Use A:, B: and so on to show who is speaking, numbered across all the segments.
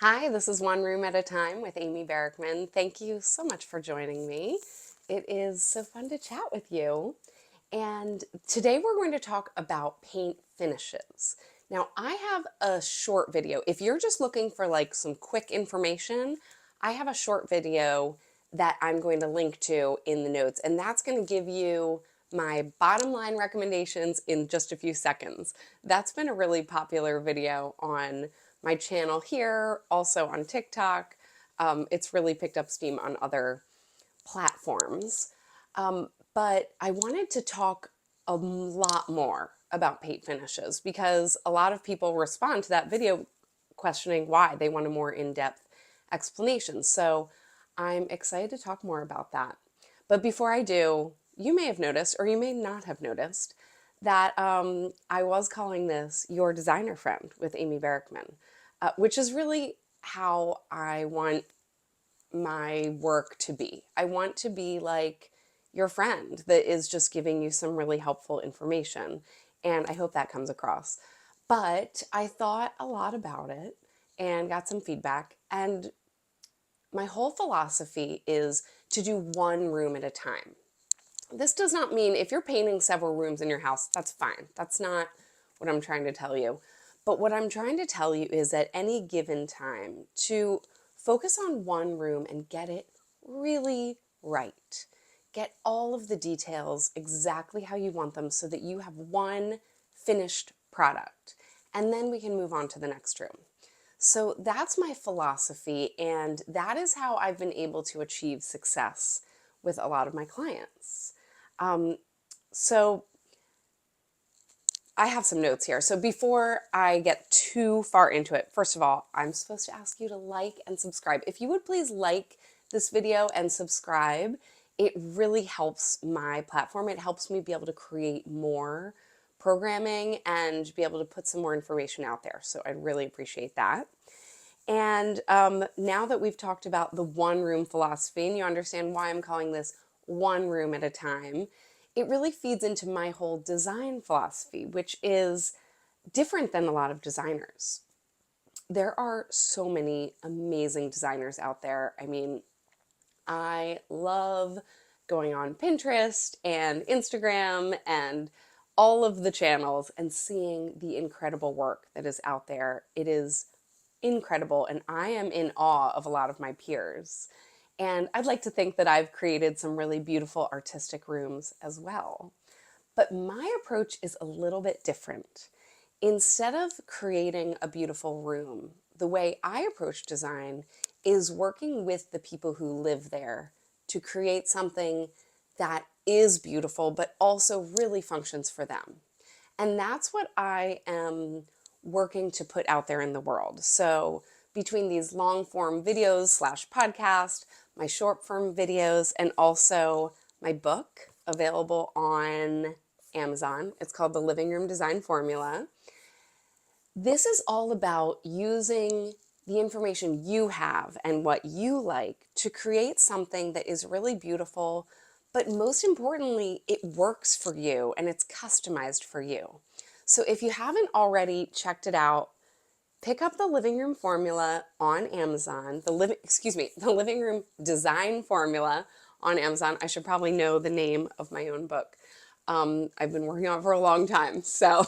A: Hi, this is One Room at a Time with Amy Barrickman. Thank you so much for joining me. It is so fun to chat with you. And today we're going to talk about paint finishes. Now, I have a short video. If you're just looking for like some quick information, I have a short video that I'm going to link to in the notes, and that's going to give you my bottom line recommendations in just a few seconds. That's been a really popular video on my channel here, also on TikTok. It's really picked up steam on other platforms. But I wanted to talk a lot more about paint finishes because a lot of people respond to that video questioning why they want a more in-depth explanation. So I'm excited to talk more about that. But before I do, you may have noticed, or you may not have noticed, that I was calling this Your Designer Friend with Amy Barrickman, which is really how I want my work to be. I want to be like your friend that is just giving you some really helpful information. And I hope that comes across. But I thought a lot about it and got some feedback. And my whole philosophy is to do one room at a time. This does not mean if you're painting several rooms in your house, that's fine. That's not what I'm trying to tell you. But what I'm trying to tell you is at any given time to focus on one room and get it really right. Get all of the details exactly how you want them so that you have one finished product. And then we can move on to the next room. So that's my philosophy, and that is how I've been able to achieve success with a lot of my clients. So I have some notes here. So before I get too far into it, first of all, I'm supposed to ask you to like and subscribe. If you would please like this video and subscribe, it really helps my platform. It helps me be able to create more programming and be able to put some more information out there. So I'd really appreciate that. And now that we've talked about the one room philosophy and you understand why I'm calling this one room at a time, it really feeds into my whole design philosophy, which is different than a lot of designers. There are so many amazing designers out there. I mean, I love going on Pinterest and Instagram and all of the channels and seeing the incredible work that is out there. It is incredible, and I am in awe of a lot of my peers. And I'd like to think that I've created some really beautiful artistic rooms as well. But my approach is a little bit different. Instead of creating a beautiful room, the way I approach design is working with the people who live there to create something that is beautiful, but also really functions for them. And that's what I am working to put out there in the world. So between these long form videos slash podcast, my short form videos, and also my book available on Amazon. It's called The Living Room Design Formula. This is all about using the information you have and what you like to create something that is really beautiful, but most importantly, it works for you and it's customized for you. So if you haven't already checked it out, pick up the Living Room Formula on Amazon, the Living Room Design Formula on Amazon. I should probably know the name of my own book. I've been working on it for a long time, so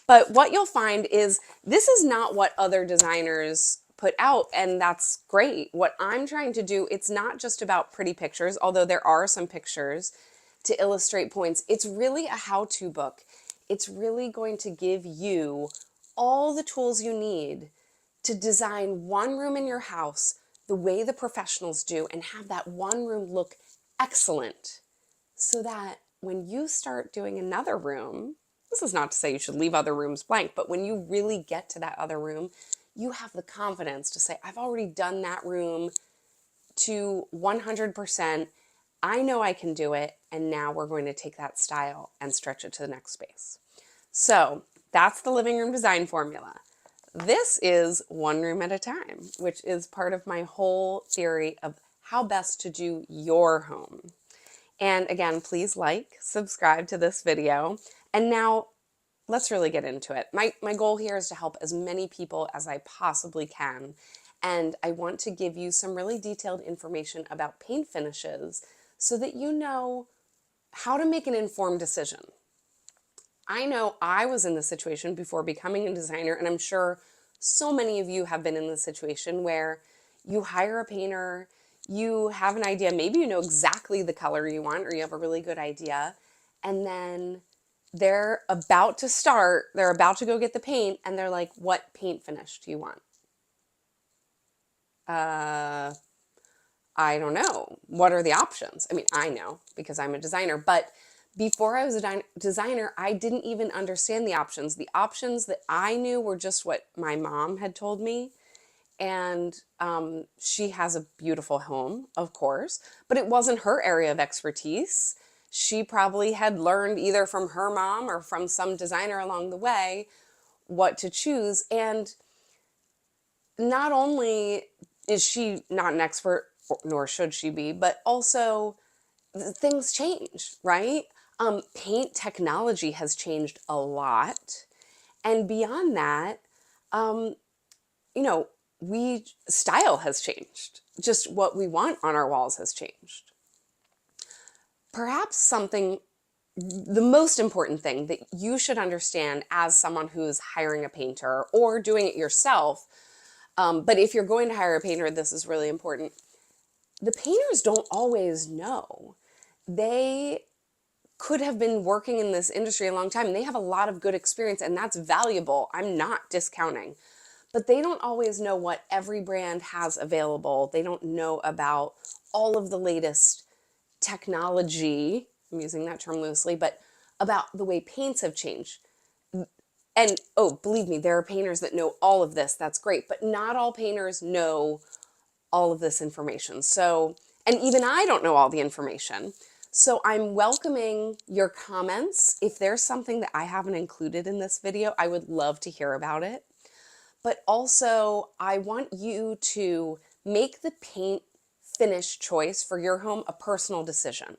A: but what you'll find is this is not what other designers put out, and that's great. What I'm trying to do, it's not just about pretty pictures, although there are some pictures to illustrate points. It's really a how-to book. It's really going to give you all the tools you need to design one room in your house the way the professionals do and have that one room look excellent so that when you start doing another room, this is not to say you should leave other rooms blank, but when you really get to that other room, you have the confidence to say, I've already done that room to 100%. I know I can do it. And now we're going to take that style and stretch it to the next space. So that's the living room design formula. This is one room at a time, which is part of my whole theory of how best to do your home. And again, please like, subscribe to this video. And now let's really get into it. My goal here is to help as many people as I possibly can. And I want to give you some really detailed information about paint finishes so that you know how to make an informed decision. I know I was in this situation before becoming a designer, and I'm sure so many of you have been in this situation where you hire a painter, you have an idea, maybe you know exactly the color you want, or you have a really good idea, and then they're about to start, they're about to go get the paint, and they're like, "What paint finish do you want?" Uh, I don't know. What are the options? I mean, I know because I'm a designer, but before I was a designer, I didn't even understand the options. The options that I knew were just what my mom had told me. And she has a beautiful home, of course, but it wasn't her area of expertise. She probably had learned either from her mom or from some designer along the way what to choose. And not only is she not an expert, nor should she be, but also things change, right? Paint technology has changed a lot. And beyond that, um, you know, style has changed. Just what we want on our walls has changed. Perhaps the most important thing that you should understand as someone who's hiring a painter or doing it yourself, but if you're going to hire a painter, this is really important. The painters don't always know. They could have been working in this industry a long time and they have a lot of good experience, and that's valuable. I'm not discounting. But they don't always know what every brand has available. They don't know about all of the latest technology. I'm using that term loosely, but about the way paints have changed. And oh, believe me, there are painters that know all of this. That's great. But not all painters know all of this information. So, and even I don't know all the information. So I'm welcoming your comments. If there's something that I haven't included in this video, I would love to hear about it. But also, I want you to make the paint finish choice for your home a personal decision.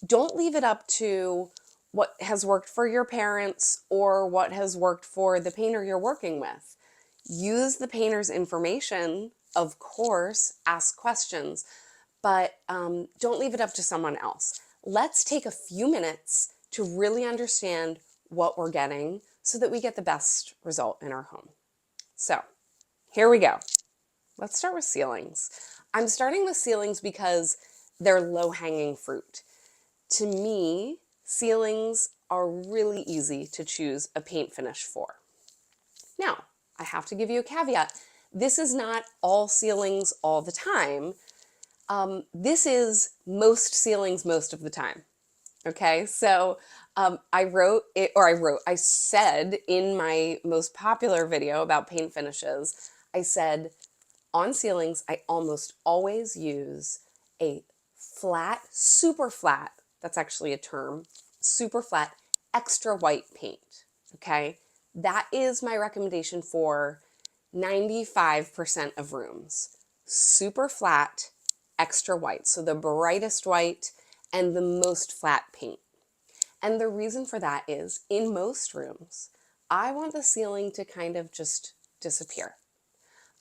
A: Don't leave it up to what has worked for your parents or what has worked for the painter you're working with. Use the painter's information, of course, ask questions, but don't leave it up to someone else. Let's take a few minutes to really understand what we're getting so that we get the best result in our home. So here we go. Let's start with ceilings. I'm starting with ceilings because they're low-hanging fruit. To me, ceilings are really easy to choose a paint finish for. Now, I have to give you a caveat. This is not all ceilings all the time. This is most ceilings most of the time. Okay, so I said in my most popular video about paint finishes, I said on ceilings, I almost always use a flat, super flat, that's actually a term, super flat, extra white paint. Okay, that is my recommendation for 95% of rooms. Super flat, extra white, so the brightest white and the most flat paint. And the reason for that is in most rooms, I want the ceiling to kind of just disappear.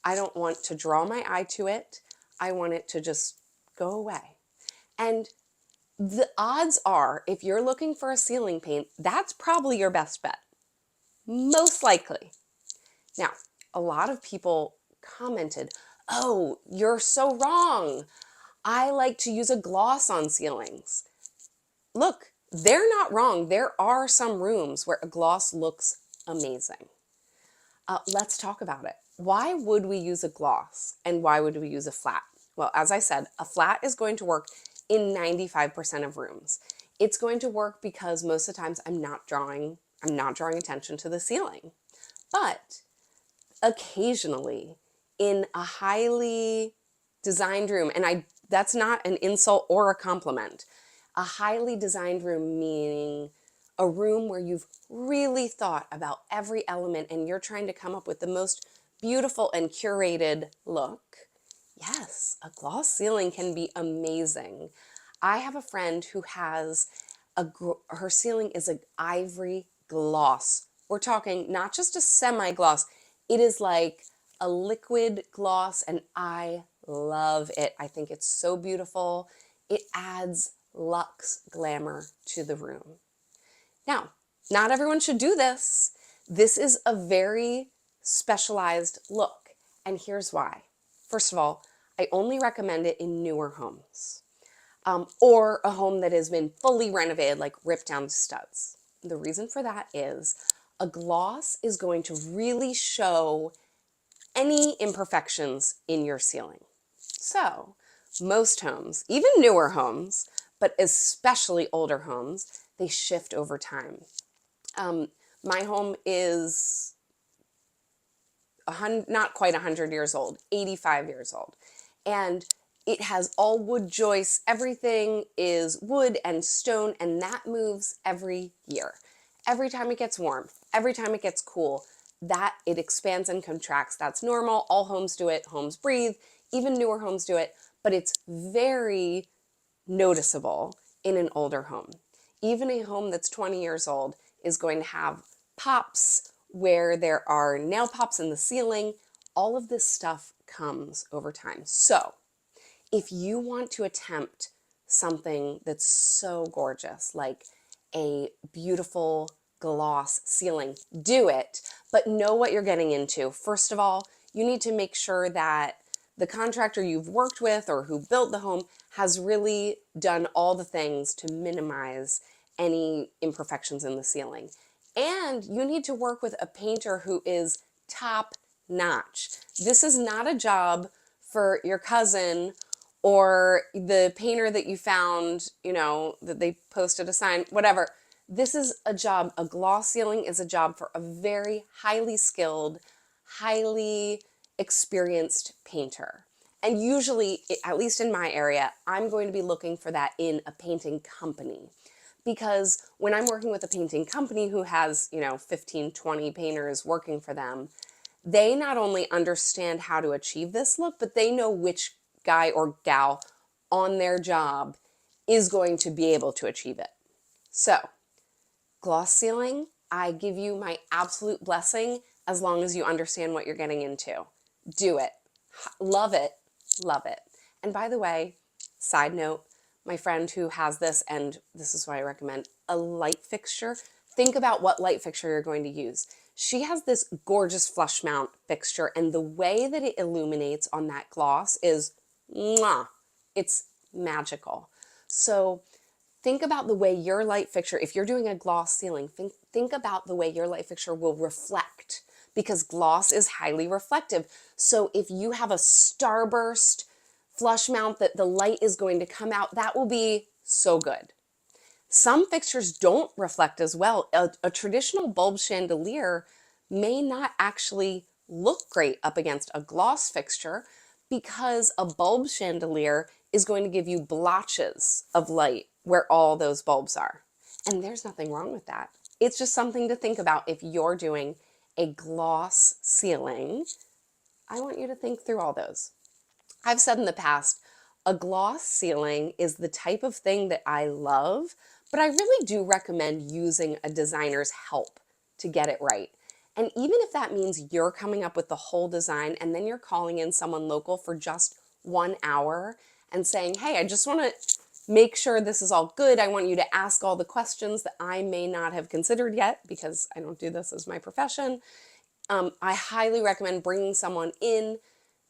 A: I don't want to draw my eye to it. I want it to just go away. And the odds are, if you're looking for a ceiling paint, that's probably your best bet. Most likely. Now, a lot of people commented, "Oh, you're so wrong. I like to use a gloss on ceilings." Look, they're not wrong. There are some rooms where a gloss looks amazing. Let's talk about it. Why would we use a gloss and why would we use a flat? Well, as I said, a flat is going to work in 95% of rooms. It's going to work because most of the times I'm not drawing attention to the ceiling. But occasionally in a highly designed room, and that's not an insult or a compliment, a highly designed room meaning a room where you've really thought about every element and you're trying to come up with the most beautiful and curated look. Yes, a gloss ceiling can be amazing. I have a friend who has her ceiling is an ivory gloss we're talking not just a semi-gloss, it is like a liquid gloss, and I love it. I think it's so beautiful. It adds luxe glamour to the room. Now, not everyone should do this. This is a very specialized look, and here's why. First of all, I only recommend it in newer homes, or a home that has been fully renovated, like ripped down to studs. The reason for that is a gloss is going to really show any imperfections in your ceiling. So, most homes, even newer homes, but especially older homes, they shift over time. My home is not quite 100 years old, 85 years old. And it has all wood joists. Everything is wood and stone, and that moves every year. Every time it gets warm, every time it gets cool, that it expands and contracts. That's normal. All homes do it. Homes breathe. Even newer homes do it. But it's very noticeable in an older home. Even a home that's 20 years old is going to have pops where there are nail pops in the ceiling. All of this stuff comes over time. So, if you want to attempt something that's so gorgeous, like a beautiful gloss ceiling, do it, but know what you're getting into. First of all, you need to make sure that the contractor you've worked with or who built the home has really done all the things to minimize any imperfections in the ceiling. And you need to work with a painter who is top notch. This is not a job for your cousin or the painter that you found, that they posted a sign, whatever. This is a job, a gloss ceiling is a job for a very highly skilled, highly experienced painter. And usually, at least in my area, I'm going to be looking for that in a painting company. Because when I'm working with a painting company who has, 15, 20 painters working for them, they not only understand how to achieve this look, but they know which guy or gal on their job is going to be able to achieve it. So, gloss ceiling, I give you my absolute blessing as long as you understand what you're getting into. Do it. Love it. Love it. And by the way, side note, my friend who has this, and this is what I recommend, a light fixture. Think about what light fixture you're going to use. She has this gorgeous flush mount fixture, and the way that it illuminates on that gloss is mwah, it's magical. So think about the way your light fixture, if you're doing a gloss ceiling, think about the way your light fixture will reflect, because gloss is highly reflective. So if you have a starburst flush mount that the light is going to come out, that will be so good. Some fixtures don't reflect as well. A traditional bulb chandelier may not actually look great up against a gloss fixture, because a bulb chandelier is going to give you blotches of light where all those bulbs are. And there's nothing wrong with that. It's just something to think about if you're doing a gloss ceiling. I want you to think through all those. I've said in the past, a gloss ceiling is the type of thing that I love, but I really do recommend using a designer's help to get it right. And even if that means you're coming up with the whole design and then you're calling in someone local for just 1 hour and saying, hey, I just want to make sure this is all good. I want you to ask all the questions that I may not have considered yet because I don't do this as my profession. I highly recommend bringing someone in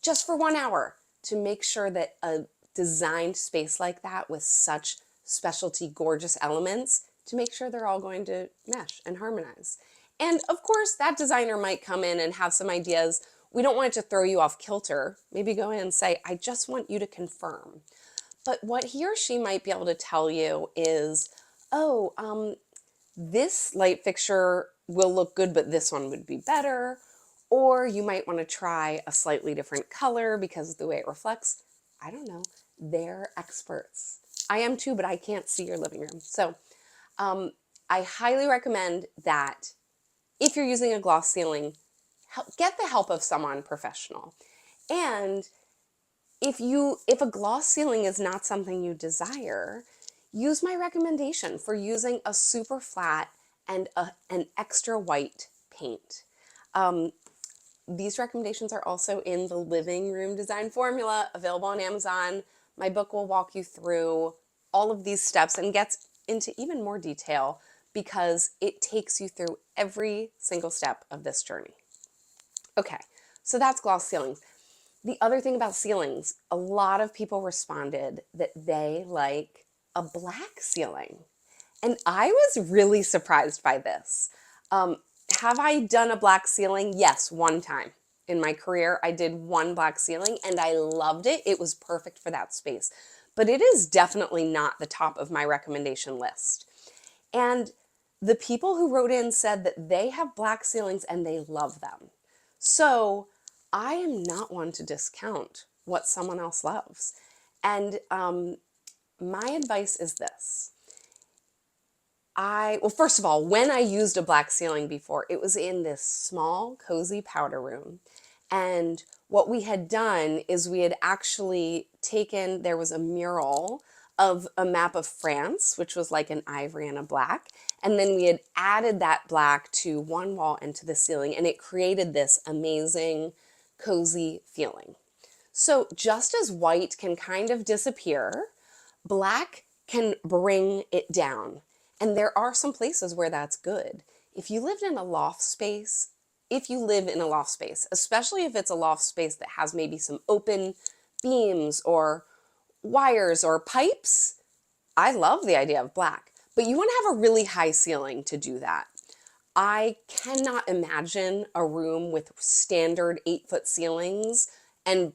A: just for 1 hour to make sure that a designed space like that with such specialty, gorgeous elements, to make sure they're all going to mesh and harmonize. And of course, that designer might come in and have some ideas. We don't want it to throw you off kilter. Maybe go in and say, I just want you to confirm. But what he or she might be able to tell you is, this light fixture will look good, but this one would be better. Or you might want to try a slightly different color because of the way it reflects. I don't know. They're experts. I am too, but I can't see your living room. So I highly recommend that if you're using a gloss ceiling, get the help of someone professional. And if a gloss ceiling is not something you desire, use my recommendation for using a super flat and an extra white paint. These recommendations are also in the Living Room Design Formula, available on Amazon. My book will walk you through all of these steps and gets into even more detail because it takes you through every single step of this journey. Okay, so that's gloss ceilings. The other thing about ceilings, a lot of people responded that they like a black ceiling. And I was really surprised by this. Have I done a black ceiling? Yes, one time. In my career, I did one black ceiling and I loved it. It was perfect for that space. But it is definitely not the top of my recommendation list. And the people who wrote in said that they have black ceilings and they love them. So I am not one to discount what someone else loves. And my advice is this. Well, first of all, when I used a black ceiling before, it was in this small, cozy powder room. And what we had done is we had actually taken, there was a mural of a map of France, which was like an ivory and a black. And then we had added that black to one wall and to the ceiling, and it created this amazing, cozy feeling. So just as white can kind of disappear, black can bring it down. And there are some places where that's good. If you lived in a loft space, if you live in a loft space, especially if it's a loft space that has maybe some open beams or wires or pipes, I love the idea of black. But you want to have a really high ceiling to do that. I cannot imagine a room with standard 8-foot ceilings and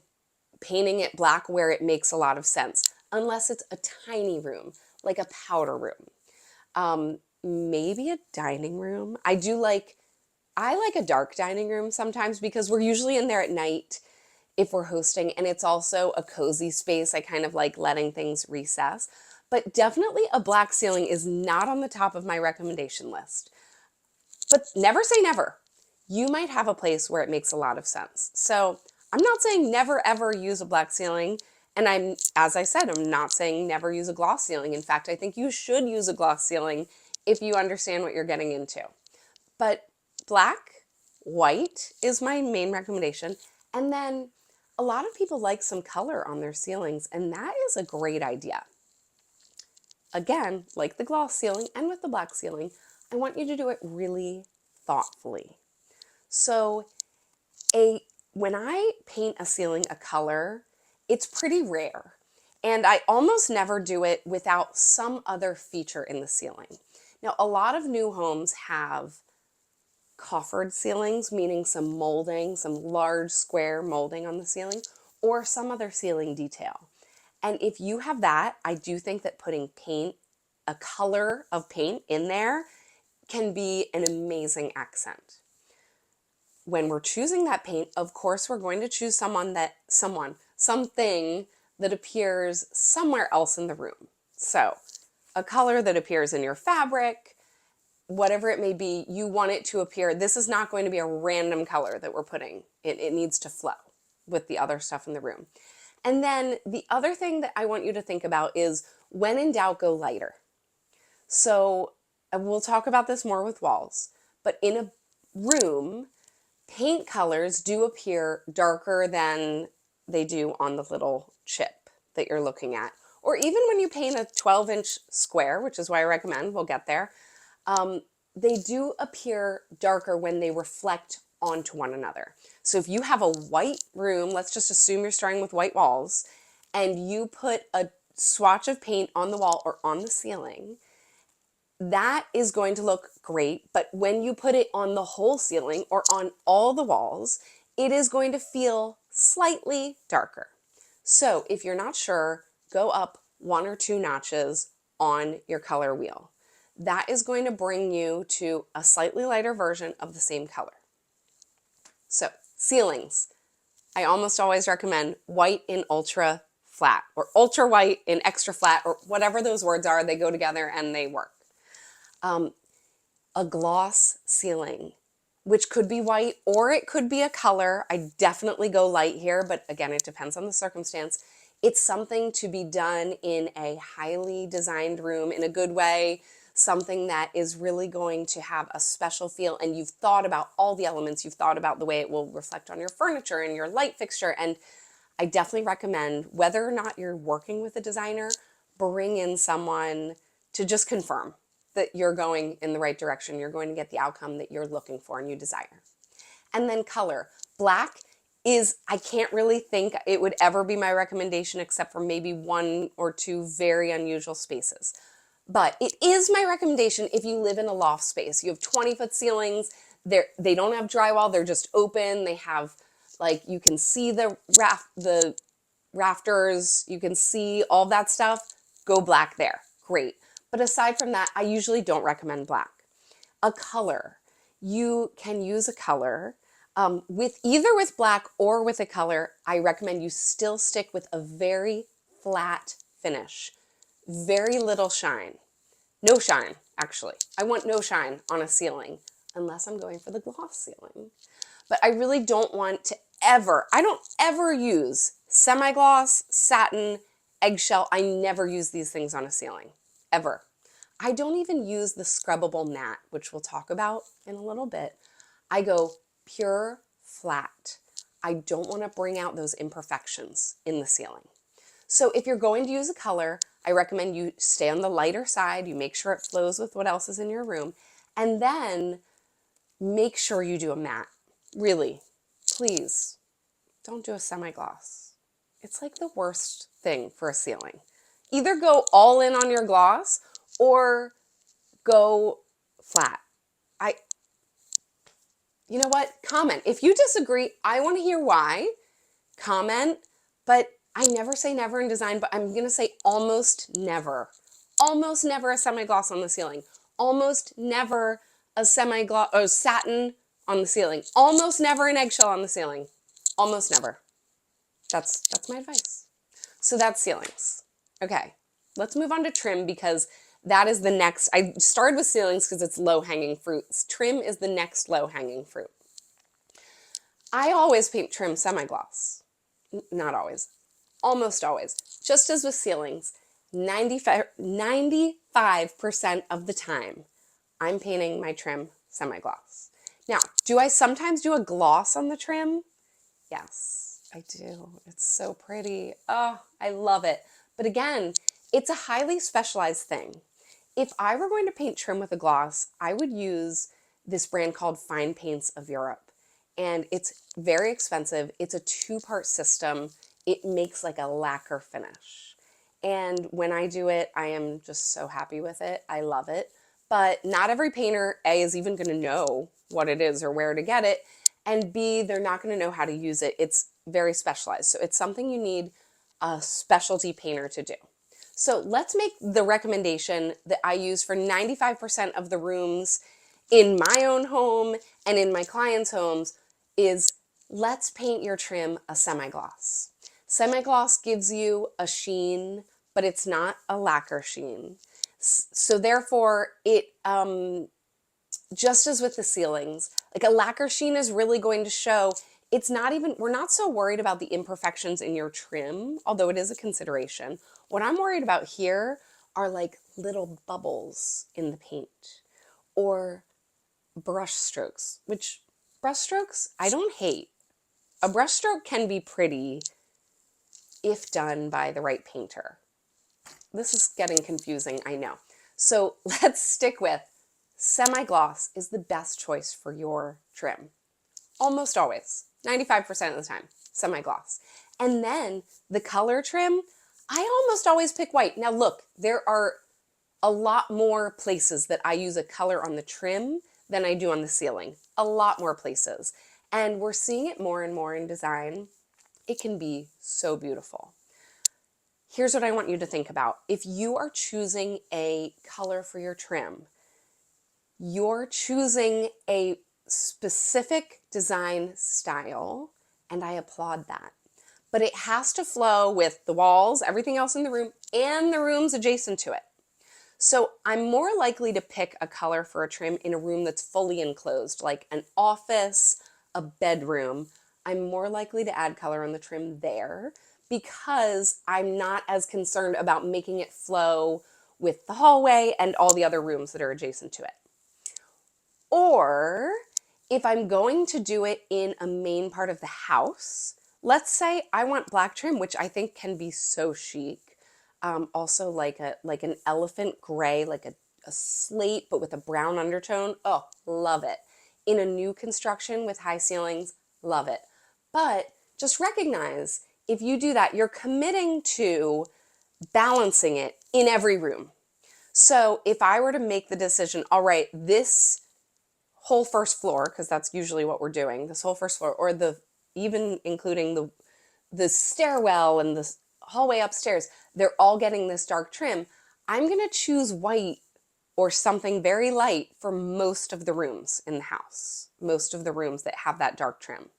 A: painting it black where it makes a lot of sense, unless it's a tiny room, like a powder room. Maybe a dining room. I like a dark dining room sometimes because we're usually in there at night if we're hosting, and it's also a cozy space. I kind of like letting things recess. But definitely a black ceiling is not on the top of my recommendation list. But never say never. You might have a place where it makes a lot of sense. So I'm not saying never ever use a black ceiling. And as I said, I'm not saying never use a gloss ceiling. In fact, I think you should use a gloss ceiling if you understand what you're getting into. But black, white is my main recommendation. And then a lot of people like some color on their ceilings, and that is a great idea. Again, like the gloss ceiling and with the black ceiling, I want you to do it really thoughtfully. So when I paint a ceiling a color, it's pretty rare. And I almost never do it without some other feature in the ceiling. Now, a lot of new homes have coffered ceilings, meaning some molding, some large square molding on the ceiling, or some other ceiling detail. And if you have that, I do think that putting paint, a color of paint in there, can be an amazing accent. When we're choosing that paint, of course, we're going to choose something that appears somewhere else in the room. So a color that appears in your fabric, whatever it may be, you want it to appear. This is not going to be a random color that we're putting. It needs to flow with the other stuff in the room. And then the other thing that I want you to think about is when in doubt, go lighter. So we'll talk about this more with walls, but in a room, paint colors do appear darker than they do on the little chip that you're looking at. Or even when you paint a 12-inch square, which is why I recommend, we'll get there, they do appear darker when they reflect onto one another. So if you have a white room, let's just assume you're starting with white walls, and you put a swatch of paint on the wall or on the ceiling, that is going to look great. But when you put it on the whole ceiling or on all the walls, it is going to feel slightly darker. So if you're not sure, go up 1 or 2 notches on your color wheel. That is going to bring you to a slightly lighter version of the same color. So ceilings, I almost always recommend white in ultra flat or ultra white in extra flat, or whatever those words are. They go together and they work. A gloss ceiling, which could be white or it could be a color. I definitely go light here, but again, it depends on the circumstance. It's something to be done in a highly designed room in a good way. something that is really going to have a special feel, and you've thought about all the elements, you've thought about the way it will reflect on your furniture and your light fixture. And I definitely recommend, whether or not you're working with a designer, bring in someone to just confirm that you're going in the right direction, you're going to get the outcome that you're looking for and you desire. And then color. Black is, I can't really think it would ever be my recommendation except for maybe one or two very unusual spaces. But it is my recommendation if you live in a loft space. You have 20-foot ceilings, they don't have drywall, they're just open. They have, like, you can see the rafters, you can see all that stuff. Go black there. Great. But aside from that, I usually don't recommend black. A color. You can use a color with either with black or with a color. I recommend you still stick with a very flat finish. Very little shine. No shine, actually. I want no shine on a ceiling unless I'm going for the gloss ceiling. But I really don't want to I don't ever use semi-gloss, satin, eggshell. I never use these things on a ceiling, ever. I don't even use the scrubbable matte, which we'll talk about in a little bit. I go pure flat. I don't want to bring out those imperfections in the ceiling. So if you're going to use a color, I recommend you stay on the lighter side. You make sure it flows with what else is in your room. And then make sure you do a matte. Really, please, don't do a semi-gloss. It's like the worst thing for a ceiling. Either go all in on your gloss or go flat. You know what? Comment. If you disagree, I want to hear why. Comment. But I never say never in design, but I'm going to say almost never. Almost never a semi-gloss on the ceiling. Almost never a semi-gloss or satin on the ceiling. Almost never an eggshell on the ceiling. Almost never. That's my advice. So that's ceilings. Okay, let's move on to trim, because that is the next. I started with ceilings because it's low-hanging fruit. Trim is the next low-hanging fruit. I always paint trim semi-gloss. Not always. Almost always. Just as with ceilings, 95% of the time, I'm painting my trim semi-gloss. Now, do I sometimes do a gloss on the trim? Yes, I do. It's so pretty. Oh, I love it. But again, it's a highly specialized thing. If I were going to paint trim with a gloss, I would use this brand called Fine Paints of Europe. And it's very expensive. It's a 2-part system. It makes like a lacquer finish. And when I do it, I am just so happy with it. I love it. But not every painter, A, is even going to know what it is or where to get it. And B, they're not going to know how to use it. It's very specialized. So it's something you need a specialty painter to do. So let's make the recommendation that I use for 95% of the rooms in my own home and in my clients' homes is, let's paint your trim a semi-gloss. Semi-gloss gives you a sheen, but it's not a lacquer sheen. So therefore, it just as with the ceilings, like a lacquer sheen is really going to show. It's not even, we're not so worried about the imperfections in your trim, although it is a consideration. What I'm worried about here are like little bubbles in the paint or brush strokes, which brush strokes I don't hate. A brush stroke can be pretty if done by the right painter. This is getting confusing, I know. So let's stick with semi-gloss is the best choice for your trim. Almost always, 95% of the time, semi-gloss. And then the color trim, I almost always pick white. Now look, there are a lot more places that I use a color on the trim than I do on the ceiling. A lot more places. And we're seeing it more and more in design. It can be so beautiful. Here's what I want you to think about. If you are choosing a color for your trim, you're choosing a specific design style, and I applaud that. But it has to flow with the walls, everything else in the room, and the rooms adjacent to it. So I'm more likely to pick a color for a trim in a room that's fully enclosed, like an office, a bedroom. I'm more likely to add color on the trim there because I'm not as concerned about making it flow with the hallway and all the other rooms that are adjacent to it. Or if I'm going to do it in a main part of the house, let's say I want black trim, which I think can be so chic. Also like an elephant gray, like a slate, but with a brown undertone. Oh, love it. In a new construction with high ceilings, love it. But just recognize if you do that, you're committing to balancing it in every room. So if I were to make the decision, all right, this whole first floor, because that's usually what we're doing, this whole first floor, or even including the stairwell and the hallway upstairs, they're all getting this dark trim. I'm going to choose white or something very light for most of the rooms in the house, most of the rooms that have that dark trim.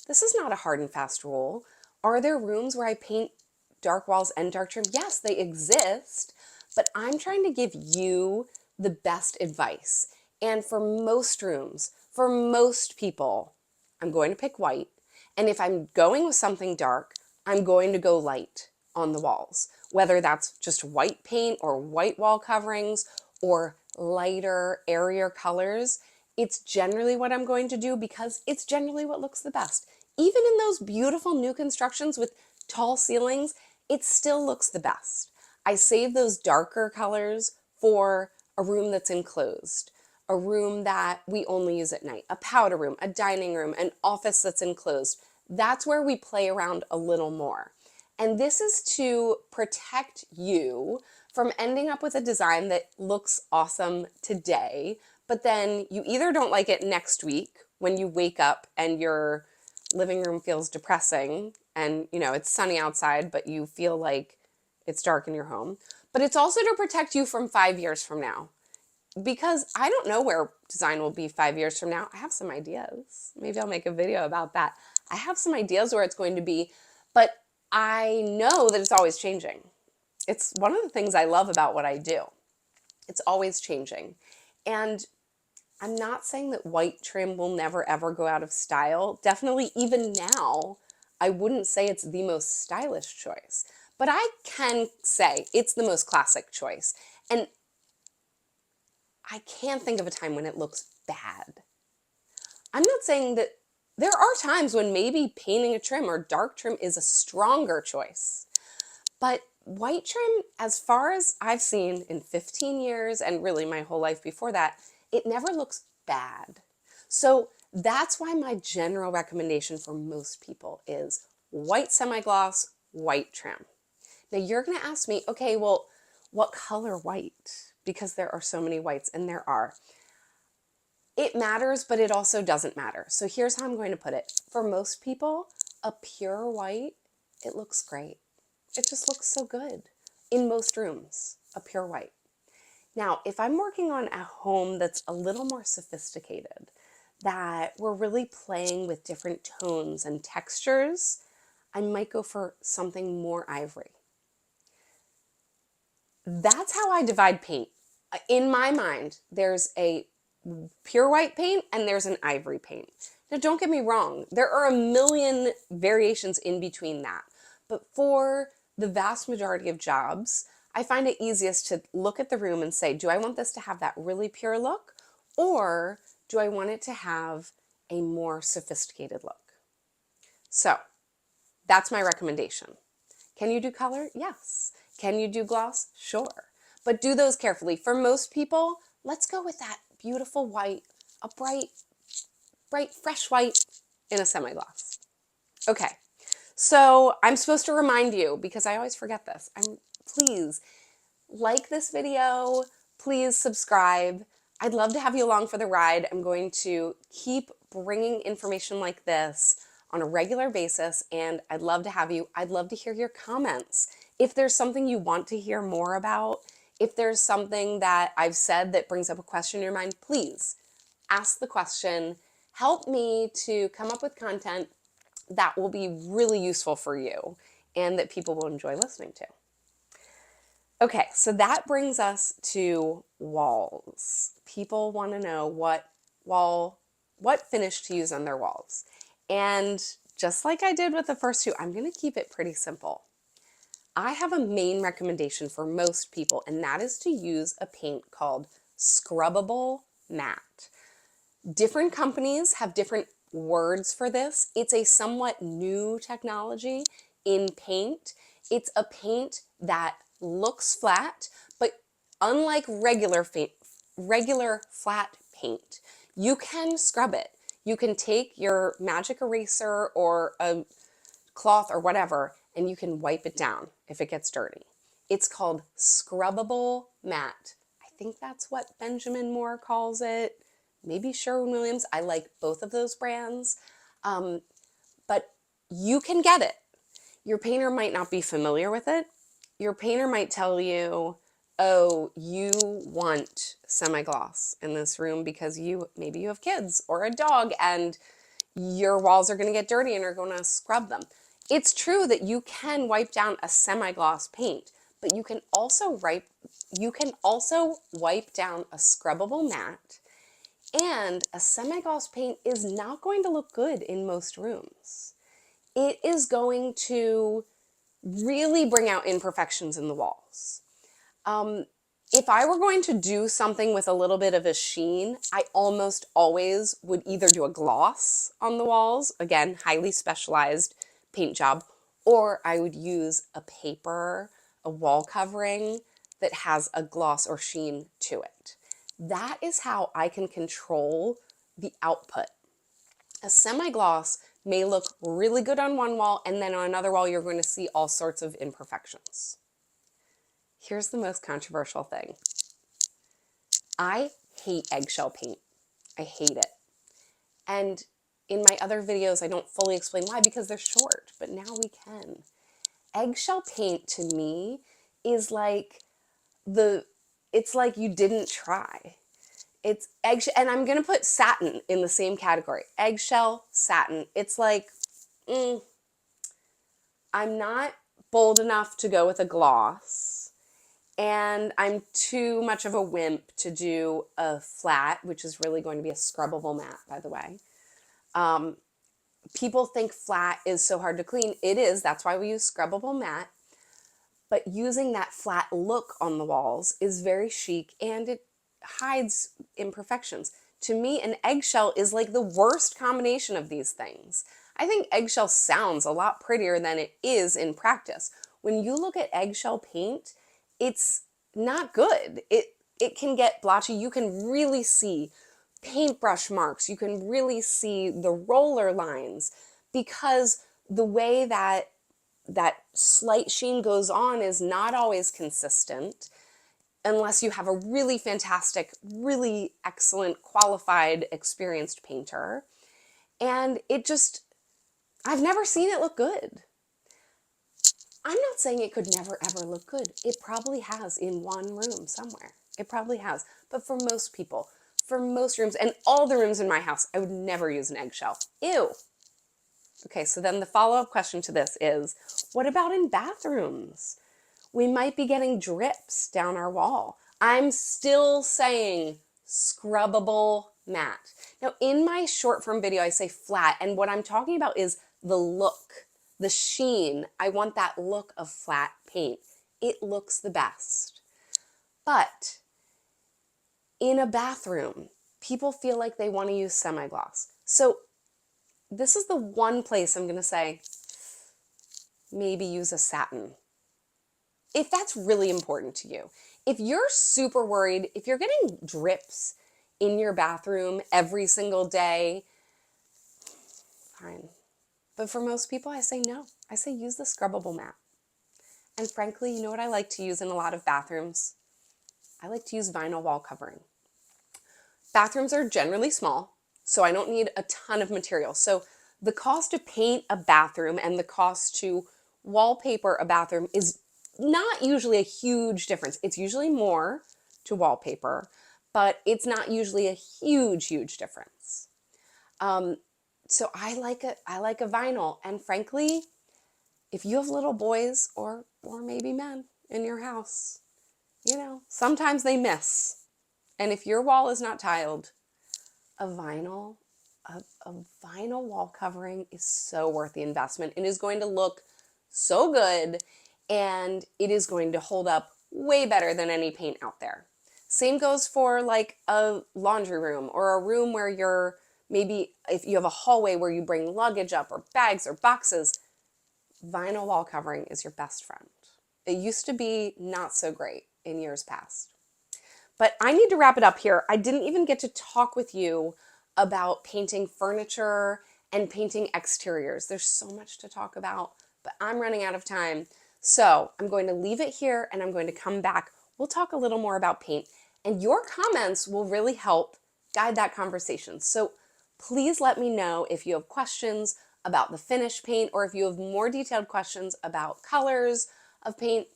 A: This is not a hard and fast rule. Are there rooms where I paint dark walls and dark trim? Yes, they exist, but I'm trying to give you the best advice. And for most rooms, for most people, I'm going to pick white. And if I'm going with something dark, I'm going to go light on the walls, whether that's just white paint or white wall coverings or lighter, airier colors. It's generally what I'm going to do because it's generally what looks the best. Even in those beautiful new constructions with tall ceilings, it still looks the best. I save those darker colors for a room that's enclosed, a room that we only use at night, a powder room, a dining room, an office that's enclosed. That's where we play around a little more. And this is to protect you from ending up with a design that looks awesome today, but then you either don't like it next week when you wake up and your living room feels depressing and it's sunny outside, but you feel like it's dark in your home. But it's also to protect you from 5 years from now, because I don't know where design will be 5 years from now. I have some ideas. Maybe I'll make a video about that. I have some ideas where it's going to be, but I know that it's always changing. It's one of the things I love about what I do. It's always changing. And I'm not saying that white trim will never ever go out of style. Definitely even now, I wouldn't say it's the most stylish choice, but I can say it's the most classic choice. And I can't think of a time when it looks bad. I'm not saying that there are times when maybe painting a trim or dark trim is a stronger choice. But white trim, as far as I've seen in 15 years and really my whole life before that, it never looks bad. So that's why my general recommendation for most people is white semi-gloss, white trim. Now you're going to ask me, okay, well, what color white? Because there are so many whites, and there are. It matters, but it also doesn't matter. So here's how I'm going to put it. For most people, a pure white, it looks great. It just looks so good in most rooms, a pure white. Now, if I'm working on a home that's a little more sophisticated, that we're really playing with different tones and textures, I might go for something more ivory. That's how I divide paint. In my mind, there's a pure white paint and there's an ivory paint. Now, don't get me wrong, there are a million variations in between that. But for the vast majority of jobs, I find it easiest to look at the room and say, do I want this to have that really pure look? Or do I want it to have a more sophisticated look? So that's my recommendation. Can you do color? Yes. Can you do gloss? Sure. But do those carefully. For most people, let's go with that beautiful white, a bright, fresh white in a semi-gloss. Okay. So I'm supposed to remind you, because I always forget this, please like this video, please subscribe. I'd love to have you along for the ride. I'm going to keep bringing information like this on a regular basis, and I'd love to have you. I'd love to hear your comments. If there's something you want to hear more about, if there's something that I've said that brings up a question in your mind, please ask the question. Help me to come up with content that will be really useful for you and that people will enjoy listening to. Okay, so that brings us to walls. People want to know what finish to use on their walls. And just like I did with the first two, I'm going to keep it pretty simple. I have a main recommendation for most people, and that is to use a paint called Scrubbable Matte. Different companies have different words for this. It's a somewhat new technology in paint. It's a paint that looks flat, but unlike regular flat paint, you can scrub it. You can take your magic eraser or a cloth or whatever, and you can wipe it down if it gets dirty. It's called Scrubbable Matte. I think that's what Benjamin Moore calls it. Maybe Sherwin-Williams. I like both of those brands. But you can get it. Your painter might not be familiar with it. Your painter might tell you, oh, you want semi-gloss in this room because maybe you have kids or a dog and your walls are going to get dirty and are going to scrub them. It's true that you can wipe down a semi-gloss paint, but you can also wipe down a scrubbable matte, and a semi-gloss paint is not going to look good in most rooms. It is going to really bring out imperfections in the walls. If I were going to do something with a little bit of a sheen, I almost always would either do a gloss on the walls, again, highly specialized paint job, or I would use a paper, a wall covering that has a gloss or sheen to it. That is how I can control the output. A semi-gloss may look really good on one wall, and then on another wall you're going to see all sorts of imperfections. Here's the most controversial thing. I hate eggshell paint. I hate it. And in my other videos, I don't fully explain why because they're short, but now we can. Eggshell paint to me is like it's like you didn't try. It's eggshell, and I'm going to put satin in the same category. Eggshell, satin. It's like, I'm not bold enough to go with a gloss, and I'm too much of a wimp to do a flat, which is really going to be a scrubbable matte, by the way. People think flat is so hard to clean. It is. That's why we use scrubbable matte. But using that flat look on the walls is very chic, and it hides imperfections. To me, an eggshell is like the worst combination of these things. I think eggshell sounds a lot prettier than it is in practice. When you look at eggshell paint, it's not good. It can get blotchy. You can really see paintbrush marks. You can really see the roller lines because the way that slight sheen goes on is not always consistent unless you have a really fantastic, really excellent, qualified, experienced painter. And I've never seen it look good. I'm not saying it could never ever look good. It probably has in one room somewhere. It probably has. But for most people, for most rooms, and all the rooms in my house, I would never use an eggshell. Ew. Okay, so then the follow-up question to this is, what about in bathrooms? We might be getting drips down our wall. I'm still saying scrubbable matte. Now, in my short form video, I say flat, and what I'm talking about is the look, the sheen. I want that look of flat paint. It looks the best. But in a bathroom, people feel like they want to use semi-gloss. So this is the one place I'm going to say, maybe use a satin. If that's really important to you. If you're super worried, if you're getting drips in your bathroom every single day, fine. But for most people, I say no. I say use the scrubbable matte. And frankly, you know what I like to use in a lot of bathrooms? I like to use vinyl wall covering. Bathrooms are generally small, so I don't need a ton of material. So the cost to paint a bathroom and the cost to wallpaper a bathroom is not usually a huge difference. It's usually more to wallpaper, but it's not usually a huge difference. So I like a vinyl, and frankly, if you have little boys or maybe men in your house, sometimes they miss. And if your wall is not tiled, a vinyl wall covering is so worth the investment and is going to look so good. and it is going to hold up way better than any paint out there. Same goes for like a laundry room or a room where you're maybe if you have a hallway where you bring luggage up or bags or boxes, vinyl wall covering is your best friend. It used to be not so great in years past. But I need to wrap it up here. I didn't even get to talk with you about painting furniture and painting exteriors. There's so much to talk about, but I'm running out of time. So I'm going to leave it here and I'm going to come back. We'll talk a little more about paint, and your comments will really help guide that conversation. So please let me know if you have questions about the finish paint or if you have more detailed questions about colors of paint.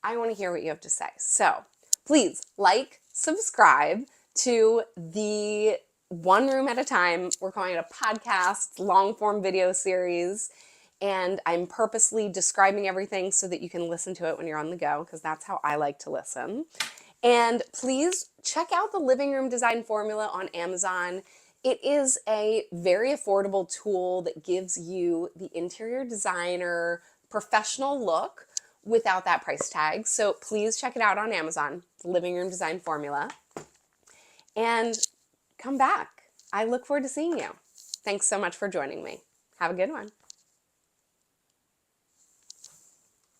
A: I want to hear what you have to say. So please like, subscribe to the One Room at a Time. We're calling it a podcast, long form video series. And I'm purposely describing everything so that you can listen to it when you're on the go, because that's how I like to listen. And please check out the Living Room Design Formula on Amazon. It is a very affordable tool that gives you the interior designer professional look without that price tag. So please check it out on Amazon, the Living Room Design Formula. And come back. I look forward to seeing you. Thanks so much for joining me. Have a good one.